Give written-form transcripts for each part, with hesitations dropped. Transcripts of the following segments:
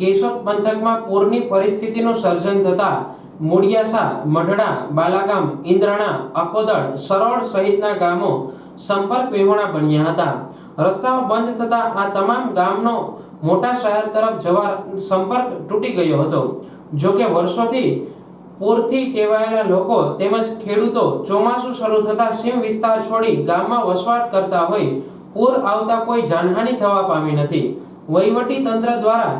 કેશોદ પંથકમાં પૂરની પરિસ્થિતિનું સર્જન થતા મૂળિયાસા, મઢડા, બાલાગામ, ઇન્દ્રાણા, અકોદળ, સરોડ સહિતના ગામો સંપર્ક વિહોણા બન્યા હતા। રસ્તાઓ બંધ થતા આ તમામ ગામનો મોટા શહેર તરફ જવા સંપર્ક તૂટી ગયો હતો। જો કે વર્ષોથી પૂરથી ટેવાયેલા લોકો તેમજ ખેડૂતો ચોમાસું શરૂ થતા સીમ વિસ્તાર છોડી ગામમાં વસવાટ કરતા હોય પૂર આવતા કોઈ જાનહાનિ થવા પામી નથી। વહીવટી તંત્ર દ્વારા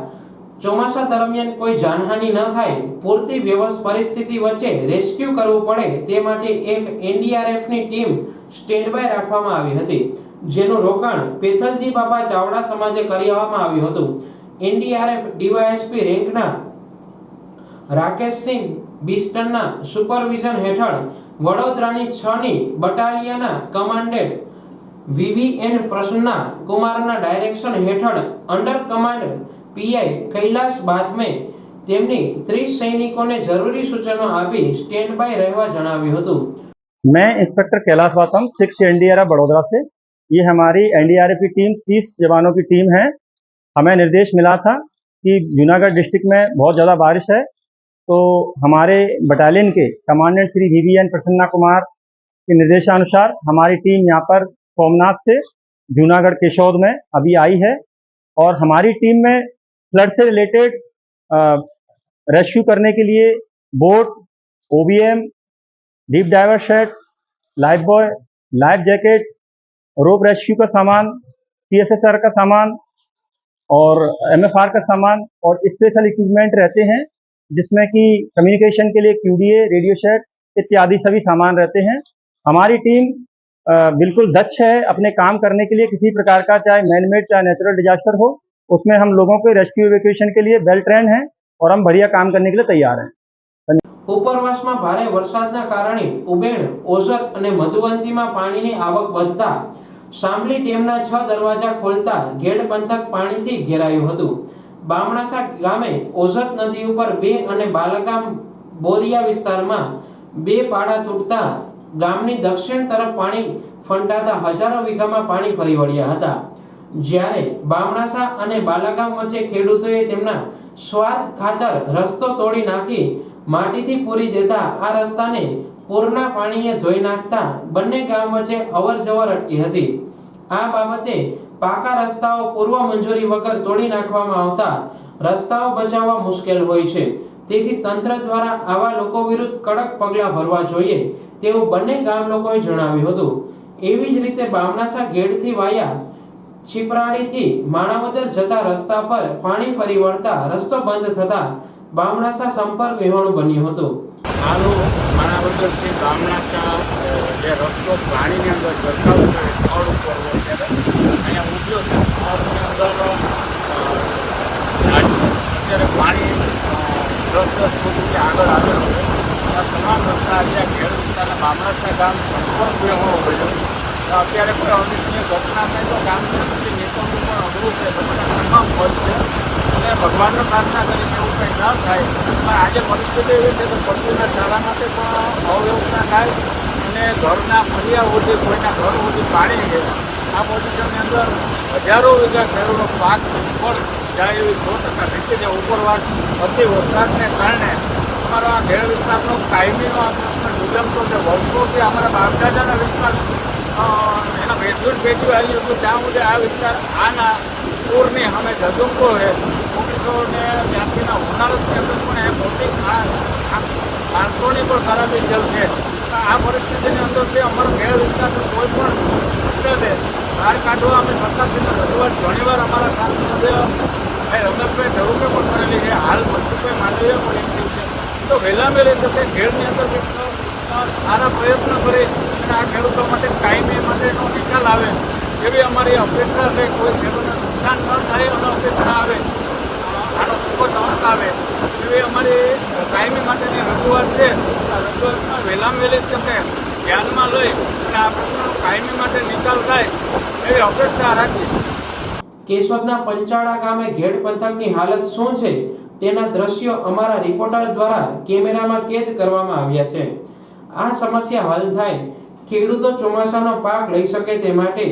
ચોમાસા દરમિયાન કોઈ જાનહાનિ ન થાય, પૂરતી પરિસ્થિતિ વચ્ચે રેસ્ક્યુ કરવું પડે તે માટે એક એનડીઆરએફની ટીમ સ્ટેન્ડ બાય રાખવામાં આવી હતી, જેનું રોકાણ પેથલજી બાપા ચાવડા સમાજે કરવામાં આવ્યું હતું। એનડીઆરએફ ડીવાયએસપી રેન્કના રાકેશસિંહ બિસ્ટનના સુપરવિઝન હેઠળ વડોદરાની 6ની બટાલિયનના કમાન્ડન્ટ વીવીએન પ્રસન્ના કુમારના ડાયરેક્શન હેઠળ અંડર કમાન્ડ પીઆઈ કૈલાશ બાથમે તેમની 30 સૈનિકોને જરૂરી સૂચનો આપી સ્ટેન્ડ બાય રહેવા જણાવ્યું હતું। मैं इंस्पेक्टर कैलाश बाथम 6 एनडीआरएफ बड़ौदा से। ये हमारी एनडीआरएफ की टीम 30 जवानों की टीम है। हमें निर्देश मिला था कि जूनागढ़ डिस्ट्रिक्ट में बहुत ज़्यादा बारिश है, तो हमारे बटालियन के कमांडेंट श्री वीवीएन प्रसन्ना कुमार के निर्देशानुसार हमारी टीम यहाँ पर सोमनाथ से जूनागढ़ केशोद में अभी आई है। और हमारी टीम में फ्लड से रिलेटेड रेस्क्यू करने के लिए boat, OBM, deep diver set, life buoy, life jacket, rope rescue का सामान, सीएसएसआर का सामान और एमएफआर का सामान और स्पेशल इक्विपमेंट रहते हैं, जिसमें कि कम्युनिकेशन के लिए क्यूडीए, रेडियो सेट इत्यादि सभी सामान रहते हैं। हमारी टीम बिल्कुल दक्ष है अपने काम करने के लिए। किसी प्रकार का चाहे मैनमेड चाहे नेचुरल डिजास्टर हो, उसमें हम लोगों के रेस्क्यू इवैक्यूएशन के लिए वेल ट्रेन है और हम बढ़िया काम करने के लिए तैयार हैं। ઉપરવાસમાં ભારે વરસાદના કારણે ઉબેણ, ઓઝત અને મધુવંતીમાં પાણીની આવક વધતા સાંભલી ડેમના 6 દરવાજા ખોલતા ગેડ પંથક પાણીથી ઘેરાયું હતું। બામણાસા ગામે ઓઝત નદી ઉપર 2 અને બાલાગામ બોરિયા વિસ્તારમાં 2 પાડા તૂટતા ગામની દક્ષિણ તરફ પાણી ફંટાતા હજારો વીઘામાં પાણી ફરી વળ્યા હતા। જ્યારે બામણાસા અને બાલાગામ વચ્ચે ખેડૂતોએ તેમના સ્વાર્થ ખાતર રસ્તો તોડી નાખી માટીથી પૂરી દેતા આ રસ્તાને પૂરના પાણીએ ધોઈ નાખતા બંને ગામ વચ્ચે અવરજવર અટકી હતી। આ બાબતે પાકા રસ્તાઓ પૂર્વ મંજૂરી વગર તોડી નાખવામાં આવતા રસ્તાઓ બચાવવા મુશ્કેલ હોય છે, તેથી તંત્ર દ્વારા આવા લોકો વિરુદ્ધ કડક પગલાં ભરવા જોઈએ તેવું બંને ગામ લોકોએ જણાવ્યું હતું। એવી જ રીતે બામણાસા ગેડથી વાયા છીપરાડીથી માણાવદર જતા રસ્તા પર પાણી ફરી વળતા રસ્તો બંધ થતા બામણાસા સંપર્ક વિહોણું બન્યું હતું। મારું માણાવદરથી બામણાસા જે રસ્તો પાણીની અંદર ગરકાવ છે સ્થળ ઉપર અહીંયા ઉભ્યો છે, સ્થળની અંદર અત્યારે પાણી 10-10 ફૂટથી આગળ આવેલું છે। આ તમામ રસ્તા જ્યાં ઘેર વિસ્તારના બામણાસા ગામ સંપર્ક વિહોણો બન્યો। અત્યારે કોઈ અનિચ્છનીય ઘટના થાય તો ગામની સુધી નીકળવું પણ અઘરું છે, તમામ પદ છે અને ભગવાનને પ્રાર્થના કરી કે એવું કંઈ ન થાય। પણ આજે પરિસ્થિતિ એવી છે કે પશુના ચારા માટે પણ અવ્યવસ્થા થાય અને ઘરના ફળિયા સુધી કોઈના ઘર સુધી પાણી છે। આ પોઝિશનની અંદર હજારો વીઘા ખેડૂતો પાક નિષ્ફળ જાય એવી 100% ભીતિ છે। ઉપરવાસ અતિ વરસાદને કારણે અમારો આ ઘેર વિસ્તારનો કાયમીનો આ પ્રશ્ન વિલંબતો છે। વર્ષોથી અમારા બાપદાદાના વિસ્તાર એના પેઢીઓ આવી હતું ત્યાં સુધી આ વિસ્તાર આના પૂરની સામે ઝગમતો છે। 1982ના ઉનાળાની અંદર પણ એ મોટી 500ની પણ ખરાબી જલ છે। આ પરિસ્થિતિની અંદરથી અમારો ઘેર વિસ્તારનો કોઈ પણ મુશ્કેલે બહાર કાઢવા અમે સરકારશ્રીને રજૂઆત ઘણીવાર અમારા સાંસદ રમેશભાઈ ધરુકે પણ કરેલી છે, હાલ મનસુખભાઈ માંડવીએ પણ એમ થયું છે। તો વહેલા વહેલી તકે ઘેરની અંદર સારા પ્રયત્ન કરી અને આ ખેડૂતો માટે કાયમી માટેનો નિકાલ આવે એવી અમારી અપેક્ષા છે। કોઈ ખેડૂતને નુકસાન ન થાય અને અપેક્ષા આવે, આનો સપોર્ટ અંક આવે એવી અમારી કાયમી માટેની રજૂઆત છે। આ રજૂઆતમાં વહેલામાં વહેલી તકે ધ્યાનમાં લઈ અને આ પ્રશ્નનો કાયમી માટે નિકાલ થાય એવી અપેક્ષા રાખી। કેશોદના પંચાળા ગામે ઘેડ પંથકની હાલત શું છે તેના દ્રશ્યો અમારા રિપોર્ટર દ્વારા કેમેરામાં કેદ કરવામાં આવ્યા છે। આ સમસ્યા હલ થાય, ખેડૂતો ચોમાસાનો પાક લઈ શકે તે માટે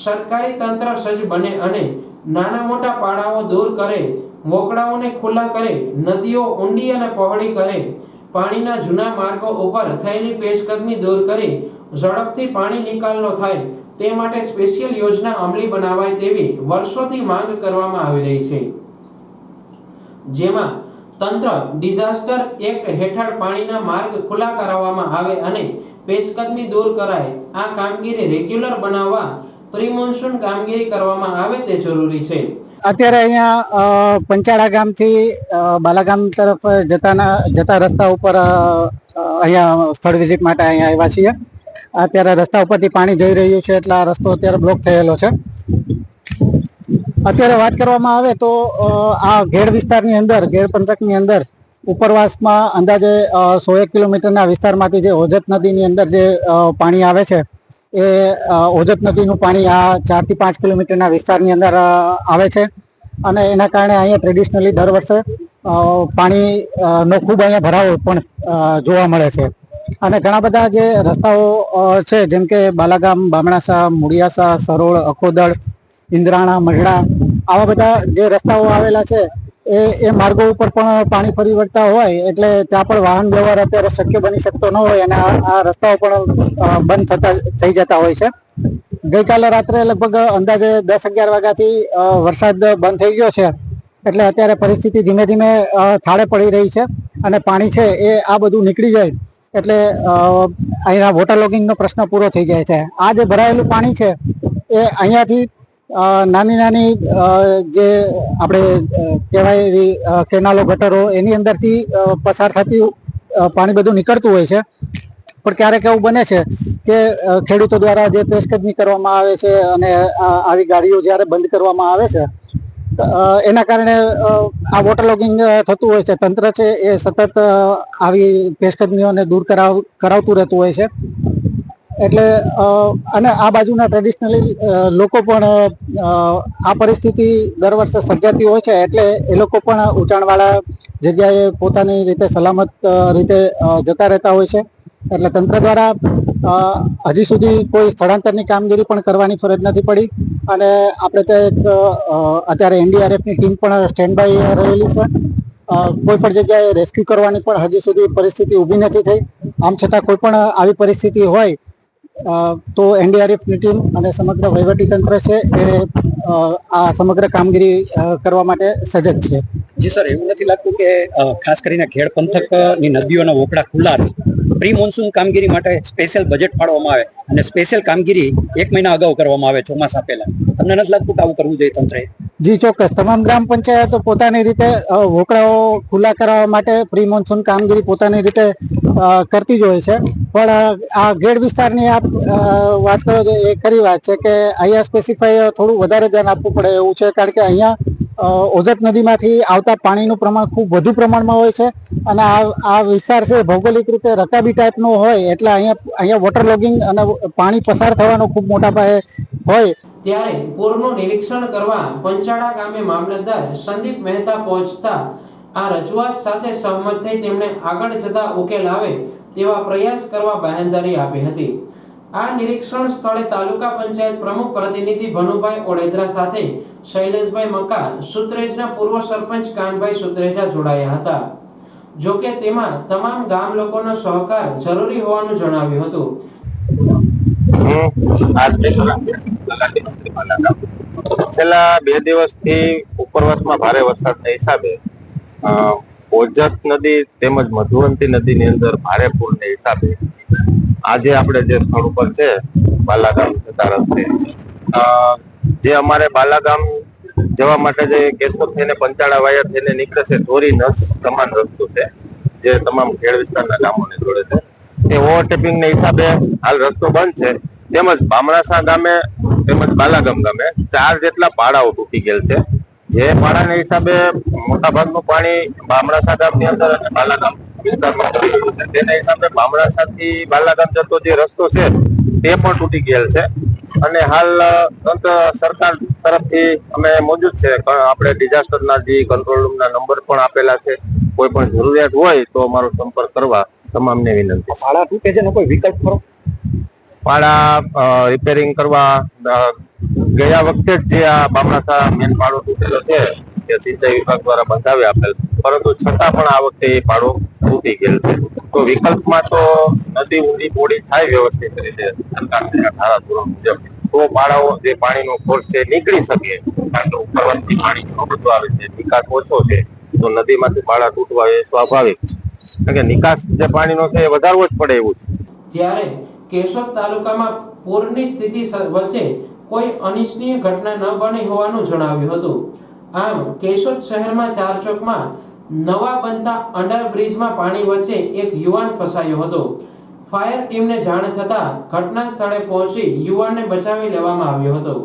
સરકારી તંત્ર સજ્જ બને અને નાના મોટા પાડાઓ દૂર કરે વોકડાઓને ખુલ્લા કરે, નદીઓ ઊંડી અને પહોળી કરે, પાણીના જૂના માર્ગો ઉપર થયેલી પેશકદમી દૂર કરી ઝડપથી પાણી નિકાલનો થાય તે માટે સ્પેશિયલ યોજના અમલી બનાવાય તેવી વર્ષોથી માંગ કરવામાં આવી રહી છે, જેમાં તંત્ર ડિઝાસ્ટર એક્ટ હેઠળ પાણીના માર્ગ ખુલ્લા કરાવવામાં આવે અને પેશકદમી દૂર કરાય. આ કામગીરી રેગ્યુલર બનાવવા પ્રી મોન્સૂન કામગીરી કરવામાં આવે તે જરૂરી છે. અત્યારે અહીંયા પંચાળા ગામથી બાલાગામ તરફ જતા રસ્તા ઉપર અહીંયા સ્થળ વિઝિટ માટે અહીંયા આવ્યા છીએ. અત્યારે રસ્તા ઉપરથી પાણી જઈ રહ્યું છે એટલે આ રસ્તો અત્યારે બ્લોક થયેલો છે. અત્યારે વાત કરવામાં આવે તો આ ઘેડ વિસ્તારની અંદર, ઘેડ પંથકની અંદર ઉપરવાસમાં અંદાજે 100 કિલોમીટરના વિસ્તારમાંથી જે ઓજત નદીની અંદર જે પાણી આવે છે એ ઓજત નદીનું પાણી આ 4 થી 5 કિલોમીટરના વિસ્તારની અંદર આવે છે અને એના કારણે અહીંયા ટ્રેડિશનલી દર વર્ષે પાણીનો ખૂબ અહીંયા ભરાવો પણ જોવા મળે છે. અને ઘણા બધા જે રસ્તાઓ છે જેમ કે બાલાગામ, બામણાસા, મુડિયાસા, સરોળ, અખોદળ, ઇન્દ્રાણા, મઢડા, આવા બધા જે રસ્તાઓ આવેલા છે એ માર્ગો ઉપર પણ પાણી ફરી વળતા હોય એટલે ત્યાં પણ વાહન વ્યવહાર અત્યારે શક્ય બની શકતો ન હોય અને આ રસ્તાઓ પણ બંધ થઈ જતા હોય છે. ગઈકાલે રાત્રે લગભગ અંદાજે 10-11 વાગ્યાથી વરસાદ બંધ થઈ ગયો છે એટલે અત્યારે પરિસ્થિતિ ધીમે ધીમે થાળે પડી રહી છે અને પાણી છે એ આ બધું નીકળી જાય એટલે અહીંયા વોટર લોગિંગનો પ્રશ્ન પૂરો થઈ જાય છે. આ જે ભરાયેલું પાણી છે એ અહીંયાથી નાની નાની જે આપણે કહેવાય એવી કેનાલો, ગટરો એની અંદરથી પસાર થતી પાણી બધું નીકળતું હોય છે. પણ ક્યારેક એવું બને છે કે ખેડૂતો દ્વારા જે પેશકદમી કરવામાં આવે છે અને આવી ગાડીઓ જ્યારે બંધ કરવામાં આવે છે એના કારણે આ વોટર લોગિંગ થતું હોય છે. તંત્ર છે એ સતત આવી પેશકદમીઓને દૂર કરાવતું રહેતું હોય છે. એટલે અને આ બાજુના ટ્રેડિશનલી લોકો પણ આ પરિસ્થિતિ દર વર્ષે સર્જાતી હોય છે એટલે એ લોકો પણ ઊંચાણવાળા જગ્યાએ પોતાની રીતે સલામત રીતે જતા રહેતા હોય છે. એટલે તંત્ર દ્વારા હજી સુધી કોઈ સ્થળાંતરની કામગીરી પણ કરવાની ફરજ નથી પડી અને આપણે ત્યાં અત્યારે એનડીઆરએફની ટીમ પણ સ્ટેન્ડ બાય રહેલી છે. કોઈ પણ જગ્યાએ રેસ્ક્યુ કરવાની પણ હજી સુધી પરિસ્થિતિ ઊભી નથી થઈ. આમ છતાં કોઈ પણ આવી પરિસ્થિતિ હોય તો એનડીઆરએફની ટીમ અને સમગ્ર વહીવટીતંત્ર છે એ આ સમગ્ર કામગીરી કરવા માટે સજગ છે. જી સર, એવું નથી લાગતું કે ખાસ કરીને ખેડ પંથકની નદીઓના વોકડા ખુલ્લા રહે, પ્રી મોન્સૂન કામગીરી માટે સ્પેશિયલ બજેટ ફાળવવામાં આવે અને સ્પેશિયલ કામગીરી 1 મહિના અગાઉ કરવામાં આવે ચોમાસા પહેલા? તમને નથી લાગતું કે આવું કરવું જોઈએ તંત્રએ? જી ચોક્કસ, તમામ ગ્રામ પંચાયતો પોતાની રીતે વોકડાઓ ખુલ્લા કરાવવા માટે પ્રી મોન્સૂન કામગીરી પોતાની રીતે કરતી જ હોય છે. પણ આ ઘેડ વિસ્તારની આપ વાત કરો છો એ ખરી વાત છે કે અહીંયા સ્પેસિફાઈ થોડું વધારે ધ્યાન આપવું પડે એવું છે, કારણ કે અહીંયા ઓજત નદીમાંથી આવતા પાણીનું પ્રમાણ ખૂબ વધુ પ્રમાણમાં હોય છે અને આ વિસ્તાર છે ભૌગોલિક રીતે રકાબી ટાઈપનો હોય એટલે અહીંયા વોટર લોગિંગ અને પાણી પસાર થવાનો ખૂબ મોટા પાયે હોય. ત્યારે પૂરનું નિરીક્ષણ કરવા પંચાળા ગામે મામલતદાર સંદીપ મહેતા પહોંચતા આ રજૂઆત સાથે સહમત થઈ તેમણે આગળ જતા ઉકેલ આવે તેવા પ્રયાસ કરવા બાંહેધરી આપી હતી. આ નિરીક્ષણ સ્થળે તાલુકા પંચાયત પ્રમુખ પ્રતિનિધિ ભનુભાઈ ઓડેદરા સાથે શૈલેષભાઈ મકા, સુત્રેજના પૂર્વ સરપંચ કાનભાઈ સુત્રેજા જોડાયા હતા. જોકે તેમાં તમામ ગામ લોકોનો સહકાર જરૂરી હોવાનું જણાવ્યું હતું. છેલ્લા 2 દિવસથી ઉપરવાસમાં ભારે વરસાદના હિસાબે ઓજત નદી તેમજ મધુવંતી નદીની અંદર ભારે પૂરના હિસાબે આજે આપણે જે સ્થળ ઉપર છે બાલાગામ જતા રસ્તે, જે અમારે બાલાગામ જવા માટે જે કેશોદ થઈને પંચાળા વાયા થઈને નીકળે છે ધોરી નસ સમાન રસ્તો છે જે તમામ ખેડ વિસ્તારના ગામોને જોડે છે. એ ઓવરટેપિંગ ના હિસાબે હાલ રસ્તો બંધ છે. તેમજ બામણાસા ગામે તેમજ બાલાગામ ગામે 4 જેટલા પાડાઓ તૂટી ગયેલ છે. જે પાડાના હિસાબે મોટાભાગનું પાણી બામણાસા ગામની અંદર અને બાલાગામ વિસ્તારમાં પડી ગયું છે. તેના હિસાબે બામણાસાથી બાલાગામ જતો જે રસ્તો છે તે પણ તૂટી ગયેલ છે અને હાલ સરકાર તરફથી અમે મોજૂદ છે. આપણે ડિઝાસ્ટરના જે કંટ્રોલ રૂમના નંબર પણ આપેલા છે. કોઈ પણ જરૂરિયાત હોય તો અમારો સંપર્ક કરવા તમામને વિનંતી. પાડા તૂટે છે, કોઈ વિકલ્પ ખરો? પાડા રિપેરિંગ કરવા ગયા વખતે જ જે આ બામણાસા મેન પાડો તૂટેલો છે કે સિંચાઈ વિભાગ દ્વારા બંધાવી આપેલ, પરંતુ છતાં પણ આ વખતે એ પાળો તૂટી ગયેલ છે. તો વિકલ્પમાં તો નદી ઊંડી પોળી થાય વ્યવસ્થિત રીતે સરકારશ્રીના ધારાધોરણ મુજબ, તો પાળાઓ જે પાણીનો ફોર્સ છે નીકળી શકે. કારણ કે ઉપરવાસથી પાણી ઘણું બધું આવે છે, નિકાસ ઓછો છે, તો નદીમાંથી પાળા તૂટવા એ સ્વાભાવિક છે. કારણ કે નિકાસ જે પાણીનો છે એ વધારવો જ પડે એવું છે. ત્યારે કેશોદ તાલુકામાં પૂરની સ્થિતિ વચ્ચે કોઈ અનિચ્છનીય ઘટના ન બની હોવાનું જણાવ્યું હતું. આમ કેશોદ શહેરમાં ચારચોકમાં નવા બનતા અંડરબ્રિજમાં પાણી વચ્ચે એક યુવાન ફસાયો હતો. ફાયર ટીમને જાણ થતા ઘટના સ્થળે પહોંચી યુવાનને બચાવી લેવામાં આવ્યો હતો.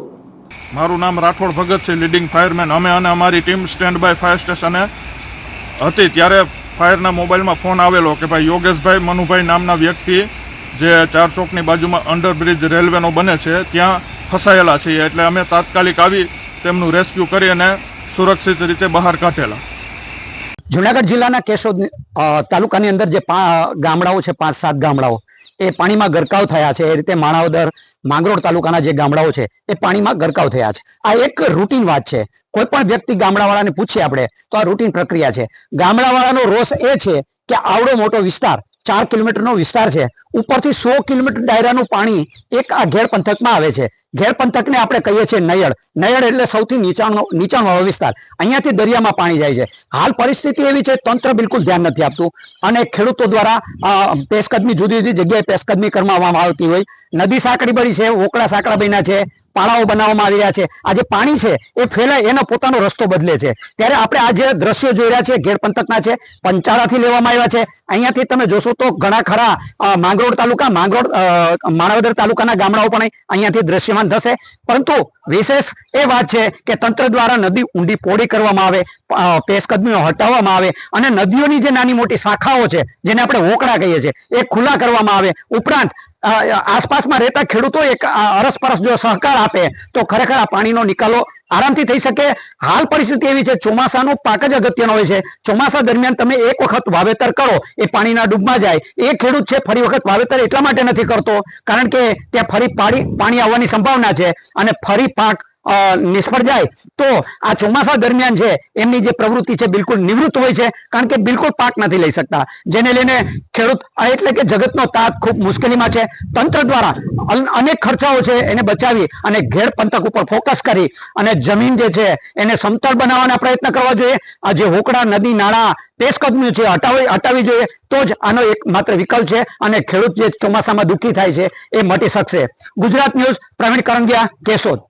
મારું નામ રાઠોડ ભગત છે, લીડિંગ ફાયરમેન. અમે અને અમારી ટીમ સ્ટેન્ડ બાય ફાયર સ્ટેશને હતી ત્યારે ફાયરના મોબાઈલમાં ફોન આવેલો કે ભાઈ યોગેશભાઈ મનુભાઈ નામના વ્યક્તિ જે ચારચોકની બાજુમાં અંડરબ્રિજ રેલવેનો બને છે ત્યાં ફસાયેલા છીએ. એટલે અમે તાત્કાલિક આવી તેમનું રેસ્ક્યુ કરી અને સુરક્ષિત રીતે બહાર કાઢેલા. જુનાગઢ જિલ્લાના કેશોદ તાલુકાની અંદર જે ગામડાઓ છે, 5-7 ગામડાઓ એ પાણીમાં ગરકાવ થયા છે. એ રીતે માણાવદર, માંગરોળ તાલુકાના જે ગામડાઓ છે એ પાણીમાં ગરકાવ થયા છે. આ એક રૂટીન વાત છે. કોઈ પણ વ્યક્તિ ગામડાવાળાને પૂછીએ આપણે તો આ રૂટીન પ્રક્રિયા છે. ગામડાવાળાનો રોષ એ છે કે આવડો મોટો વિસ્તાર, 4 કિલોમીટરનો વિસ્તાર છે, ઉપરથી 100 કિલોમીટર દાયરાનું પાણી એક આ ઘેડ પંથકમાં આવે છે. ઘેડ પંથકને આપણે કહીએ છીએ નયડ. નયડ એટલે સૌથી નીચાણવાળો વિસ્તાર. અહીંયાથી દરિયામાં પાણી જાય છે. હાલ પરિસ્થિતિ એવી છે, તંત્ર બિલકુલ ધ્યાન નથી આપતું અને ખેડૂતો દ્વારા પેશકદમી જુદી જુદી જગ્યાએ પેશકદમી કરવામાં આવતી હોય. નદી સાંકડી બની છે, ઓકળા સાંકડા બન્યા છે, પાળાઓ બનાવવામાં આવી રહ્યા છે. આ જે પાણી છે એ ફેલાય, એનો પોતાનો રસ્તો બદલે છે. ત્યારે આપણે આ જે દ્રશ્યો જોઈ રહ્યા છે ઘેડ પંથકના છે, પંચાળાથી લેવામાં આવ્યા છે. અહીંયાથી તમે જોશો તો ઘણા ખરા માંગરોળ તાલુકા, માણાવદર તાલુકાના ગામડાઓ પણ અહીંયાથી દ્રશ્યમાન થશે. પરંતુ વિશેષ એ વાત છે કે તંત્ર દ્વારા નદી ઊંડી પોળી કરવામાં આવે, પેશકદમીઓ હટાવવામાં આવે અને નદીઓની જે નાની મોટી શાખાઓ છે જેને આપણે ઓકળા કહીએ છીએ એ ખુલ્લા કરવામાં આવે. ઉપરાંત આસપાસમાં રહેતા ખેડૂતો એક અરસપરસ જો સહકાર આપે તો ખરેખર આ પાણીનો નિકાલો આરામથી થઈ શકે. હાલ પરિસ્થિતિ એવી છે, ચોમાસાનો પાક જ અગત્યનો હોય છે. ચોમાસા દરમિયાન તમે એક વખત વાવેતર કરો, એ પાણીના ડૂબમાં જાય. એ ખેડૂત છે ફરી વખત વાવેતર એટલા માટે નથી કરતો કારણ કે ત્યાં ફરી પાણી આવવાની સંભાવના છે અને ફરી પાક નિષ્ફળ જાય તો આ ચોમાસા દરમિયાન છે એમની જે પ્રવૃત્તિ છે બિલકુલ નિવૃત્ત હોય છે, કારણ કે બિલકુલ પાક નથી લઈ શકતા. જેને લઈને ખેડૂત એટલે કે જગતનો તાત ખૂબ મુશ્કેલીમાં છે. તંત્ર દ્વારા અનેક ખર્ચાઓ છે એને બચાવી અને ઘેડ પંથક ઉપર ફોકસ કરી અને જમીન જે છે એને સમતળ બનાવવાના પ્રયત્ન કરવા જોઈએ. આ જે હોકડા, નદી, નાળા, પેશકદમી છે હટાવી જોઈએ, તો જ આનો એક માત્ર વિકલ્પ છે અને ખેડૂત જે ચોમાસામાં દુઃખી થાય છે એ મટી શકશે. ગુજરાત ન્યૂઝ, પ્રવીણ કરંગિયા, કેશોદ.